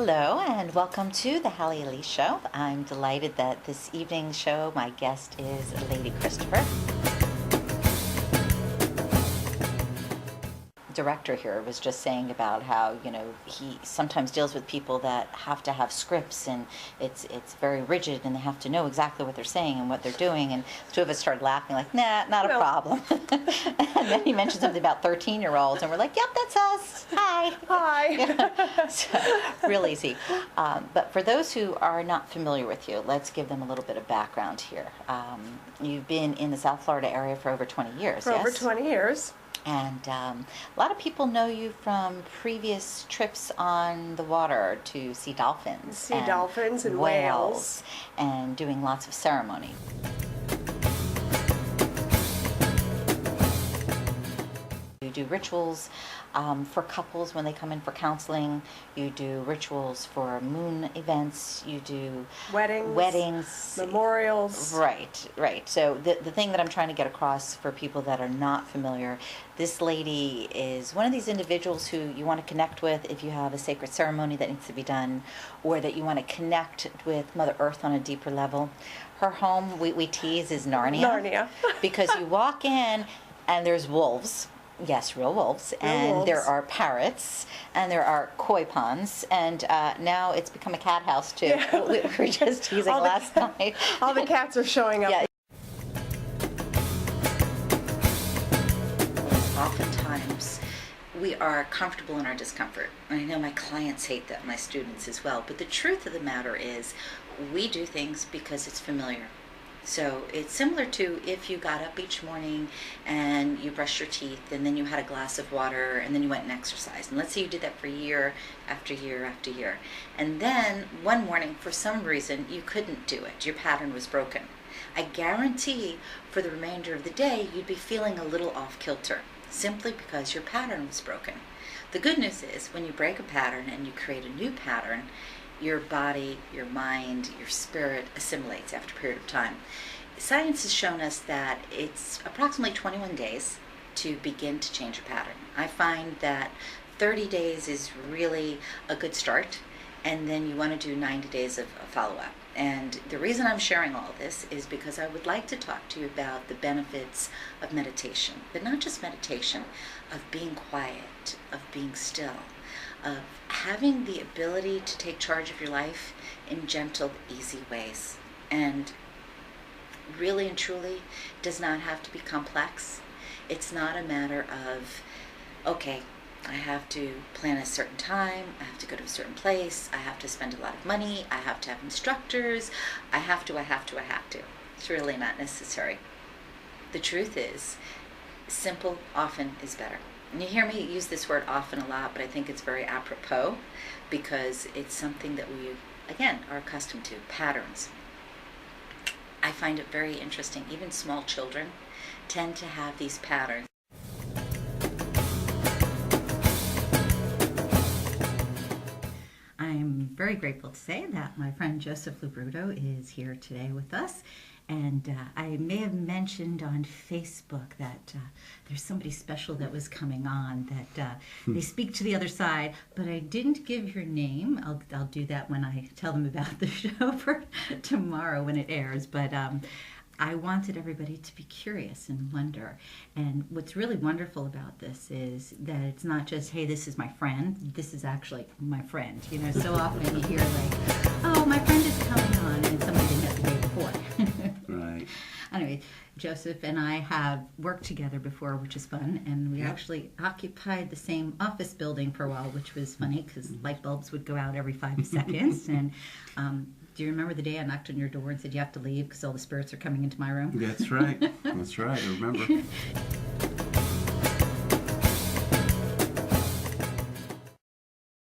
Hello and welcome to the Halley Élise Show. I'm delighted that this evening's show, my guest is Lady Christopher. Director here was just saying about how, he sometimes deals with people that have to have scripts and it's very rigid and they have to know exactly what they're saying and what they're doing, and the two of us started laughing like, nah, not a problem. And then he mentioned something about 13-year-olds and we're like, yep, that's us. Hi. So, real easy. But for those who are not familiar with you, let's give them a little bit of background here. You've been in the South Florida area for over 20 years, For over 20 years. And a lot of people know you from previous trips on the water to see dolphins. See dolphins and whales. And doing lots of ceremony. You do rituals for couples when they come in for counseling. You do rituals for moon events. You do weddings, memorials. Right. So the thing that I'm trying to get across for people that are not familiar, this lady is one of these individuals who you want to connect with if you have a sacred ceremony that needs to be done, or that you want to connect with Mother Earth on a deeper level. Her home, we tease, is Narnia. Because you walk in and there's wolves. Yes, real wolves. And there are parrots, and there are koi ponds, and now it's become a cat house too. Yeah. We were just teasing last night. All the cats are showing up. Yeah. Oftentimes, we are comfortable in our discomfort. I know my clients hate that, my students as well, but the truth of the matter is we do things because it's familiar. So it's similar to if you got up each morning and you brushed your teeth and then you had a glass of water and then you went and exercised. And let's say you did that for year after year after year. And then one morning, for some reason, you couldn't do it. Your pattern was broken. I guarantee for the remainder of the day, you'd be feeling a little off kilter, simply because your pattern was broken. The good news is when you break a pattern and you create a new pattern, your body, your mind, your spirit assimilates after a period of time. Science has shown us that it's approximately 21 days to begin to change a pattern. I find that 30 days is really a good start, and then you want to do 90 days of follow-up. And the reason I'm sharing all of this is because I would like to talk to you about the benefits of meditation, but not just meditation, of being quiet, of being still, of having the ability to take charge of your life in gentle, easy ways. And really and truly does not have to be complex. It's not a matter of, okay, I have to plan a certain time, I have to go to a certain place, I have to spend a lot of money, I have to have instructors, I have to. It's really not necessary. The truth is, simple often is better. And you hear me use this word often a lot, but I think it's very apropos because it's something that we, again, are accustomed to, patterns. I find it very interesting. Even small children tend to have these patterns. I'm very grateful to say that my friend Joseph LoBrutto is here today with us. And I may have mentioned on Facebook that there's somebody special that was coming on, that they speak to the other side, but I didn't give your name. I'll do that when I tell them about the show for tomorrow when it airs. But I wanted everybody to be curious and wonder. And what's really wonderful about this is that it's not just, hey, this is my friend. This is actually my friend. So often you hear like, oh, my friend is coming on, and somebody didn't have the day before. Right. Anyway, Joseph and I have worked together before, which is fun, and we actually occupied the same office building for a while, which was funny because light bulbs would go out every 5 seconds. And do you remember the day I knocked on your door and said you have to leave because all the spirits are coming into my room? That's right. That's right. I remember.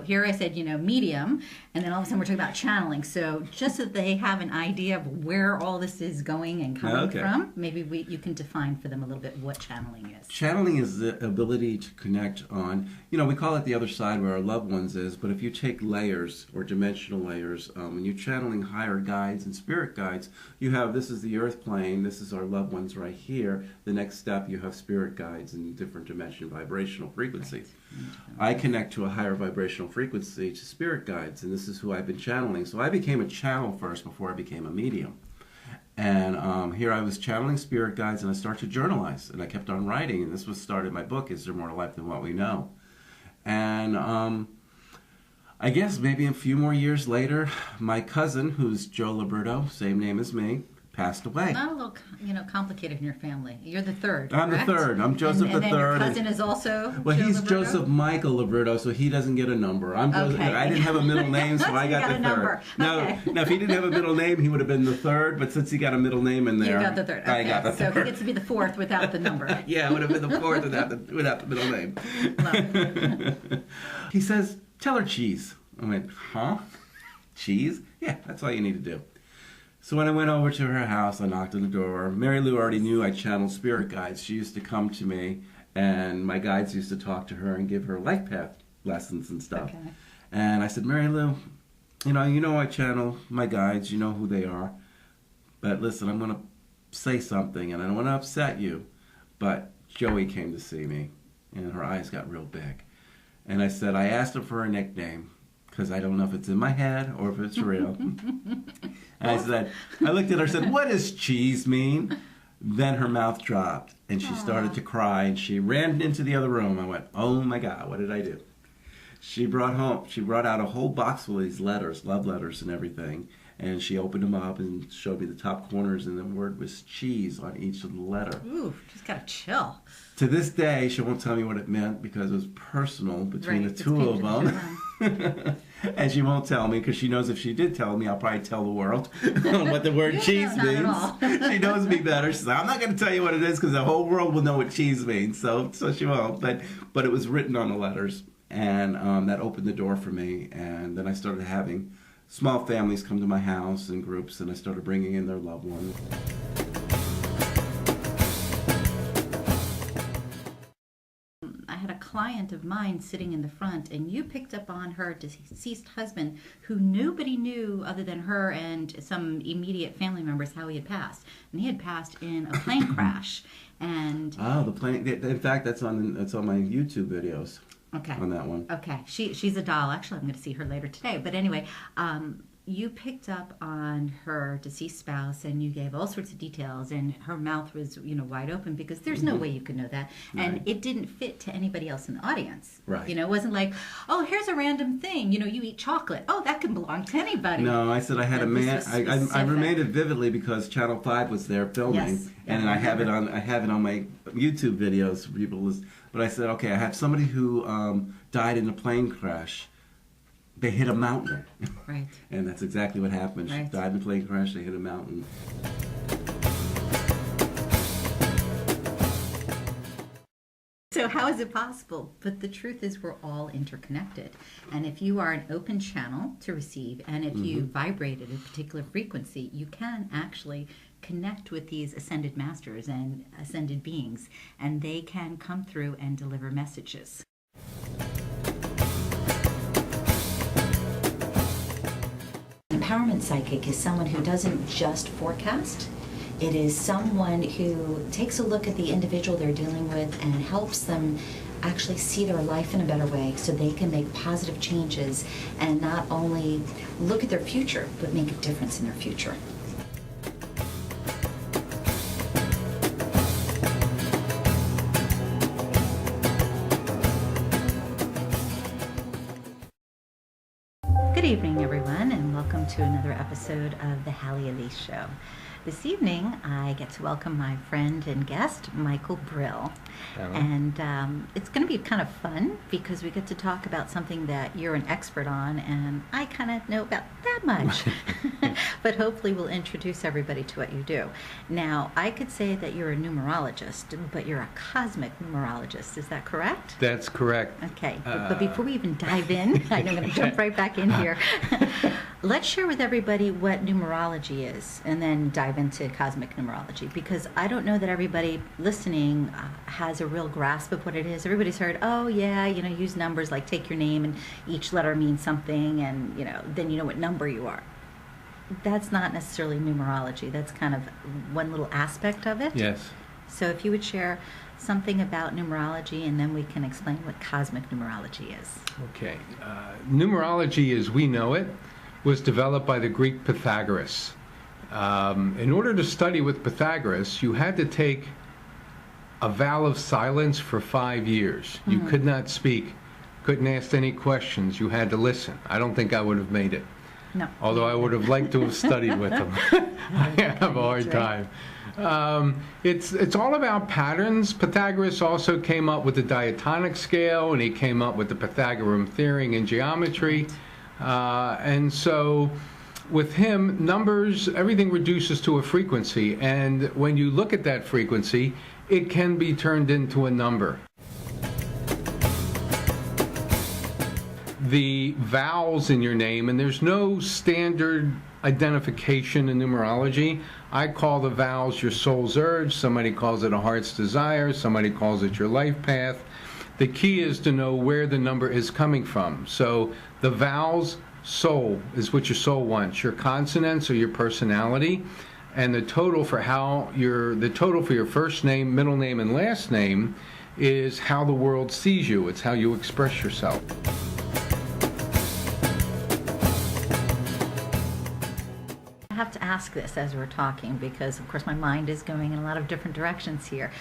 Here I said, medium, and then all of a sudden we're talking about channeling. So just so that they have an idea of where all this is going and coming from, maybe you can define for them a little bit what channeling is. Channeling is the ability to connect on, we call it the other side where our loved ones is, but if you take layers or dimensional layers, when you're channeling higher guides and spirit guides, you have, this is the earth plane, this is our loved ones right here. The next step, you have spirit guides in different dimension, vibrational frequency. Right. I connect to a higher vibrational frequency to spirit guides, and this is who I've been channeling. So I became a channel first before I became a medium. And here I was channeling spirit guides, and I started to journalize, and I kept on writing, and this was started my book, Is There More to Life Than What We Know? And I guess maybe a few more years later, my cousin, who's Joe LoBrutto, same name as me, passed away. Not a little, complicated in your family. You're the third, I'm correct? the third. I'm Joseph and the then third. Your cousin is also. Well, Joe he's LoBrutto? Joseph Michael LoBrutto, so he doesn't get a number. I'm Joseph. Okay. I didn't have a middle name, so I You got got the a third. number. Now, Okay. now, if he didn't have a middle name, he would have been the third. But since he got a middle name in there, You got the third. Okay. I got the third. So he gets to be the fourth without the number. Yeah, it would have been the fourth without the middle name. He says, "Tell her cheese." I went, "Huh? Cheese? Yeah, that's all you need to do." So when I went over to her house, I knocked on the door. Mary Lou already knew I channeled spirit guides. She used to come to me, and my guides used to talk to her and give her life path lessons and stuff. Okay. And I said, "Mary Lou, you know I channel my guides. You know who they are. But listen, I'm going to say something, and I don't want to upset you. But Joey came to see me, and her eyes got real big. And I said, I asked her for a nickname, because I don't know if it's in my head or if it's real. And I looked at her and said, "What does cheese mean?" Then her mouth dropped, and she started to cry, and she ran into the other room. I went, "Oh my God, what did I do?" She brought out a whole box full of these letters, love letters and everything, and she opened them up and showed me the top corners, and the word was cheese on each of the letter. Ooh, just gotta chill. To this day, she won't tell me what it meant because it was personal between Right, the two of between the them. And she won't tell me because she knows if she did tell me, I'll probably tell the world what the word cheese not at means. all. She knows me better. She said, "I'm not going to tell you what it is because the whole world will know what cheese means." So she won't. But it was written on the letters, and that opened the door for me. And then I started having small families come to my house in groups, and I started bringing in their loved ones. I had a client of mine sitting in the front, and you picked up on her deceased husband, who nobody knew other than her and some immediate family members how he had passed. And he had passed in a plane crash. And The plane. In fact, that's on my YouTube videos. okay, On that one. okay, she's a doll. Actually, I'm going to see her later today. But anyway, you picked up on her deceased spouse, and you gave all sorts of details, and her mouth was, wide open, because there's no way you could know that, and Right. it didn't fit to anybody else in the audience. Right. It wasn't like, oh, here's a random thing. You eat chocolate. Oh, that can belong to anybody. No, I said I had a This man. was I specific. remained it vividly because Channel 5 was there filming, Yes, and yeah, I I have it remember. on my YouTube videos for people. But I said, okay, I have somebody who died in a plane crash. They hit a mountain, Right. and that's exactly what happened. She Right. died in a plane crash. They hit a mountain. So how is it possible? But the truth is we're all interconnected. And if you are an open channel to receive, and if you vibrate at a particular frequency, you can actually connect with these ascended masters and ascended beings, and they can come through and deliver messages. Empowerment psychic is someone who doesn't just forecast. It is someone who takes a look at the individual they're dealing with and helps them actually see their life in a better way so they can make positive changes and not only look at their future, but make a difference in their future. Good evening, everyone, and welcome to another episode of the Halley Élise Show. This evening, I get to welcome my friend and guest, Michael Brill. Hello. And it's going to be kind of fun because we get to talk about something that you're an expert on, and I kind of know about that much. But hopefully we'll introduce everybody to what you do. Now, I could say that you're a numerologist, but you're a cosmic numerologist. Is that correct? That's correct. Okay, but before we even dive in, I'm going to jump right back in here. Let's share with everybody what numerology is, and then dive into cosmic numerology, because I don't know that everybody listening has a real grasp of what it is. Everybody's heard, oh yeah, use numbers, like take your name and each letter means something, and then you know what number you are. That's not necessarily numerology. That's kind of one little aspect of it. Yes. So if you would share something about numerology, and then we can explain what cosmic numerology is. Okay. Numerology as we know it was developed by the Greek Pythagoras. In order to study with Pythagoras, you had to take a vow of silence for 5 years. You could not speak, couldn't ask any questions. You had to listen. I don't think I would have made it. No. Although I would have liked to have studied with him. I have a hard time. It's all about patterns. Pythagoras also came up with the diatonic scale, and he came up with the Pythagorean theory in geometry. And so with him, numbers, everything reduces to a frequency. And when you look at that frequency, it can be turned into a number. The vowels in your name, and there's no standard identification in numerology. I call the vowels your soul's urge, somebody calls it a heart's desire, somebody calls it your life path. The key is to know where the number is coming from. So the vowels, soul, is what your soul wants. Your consonants are your personality, and the total for your first name, middle name, and last name is how the world sees you. It's how you express yourself. I have to ask this as we're talking because, of course, my mind is going in a lot of different directions here.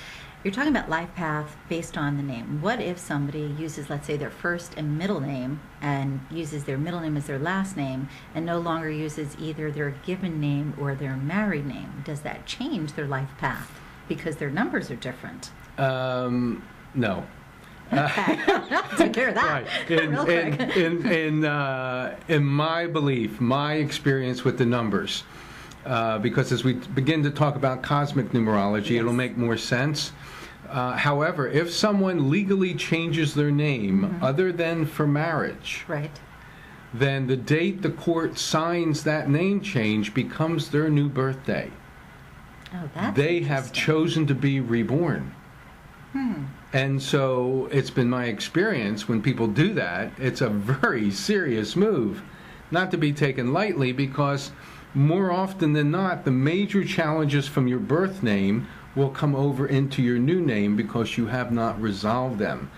You're talking about life path based on the name. What if somebody uses, let's say, their first and middle name and uses their middle name as their last name and no longer uses either their given name or their married name? Does that change their life path because their numbers are different? No. Okay. Take care of that. Right. Real quick. In my belief, my experience with the numbers, because as we begin to talk about cosmic numerology, it'll make more sense. However, if someone legally changes their name other than for marriage, Right. then the date the court signs that name change becomes their new birthday. Oh, that's They have interesting. chosen to be reborn. And so it's been my experience when people do that, it's a very serious move, not to be taken lightly, because more often than not, the major challenges from your birth name will come over into your new name because you have not resolved them.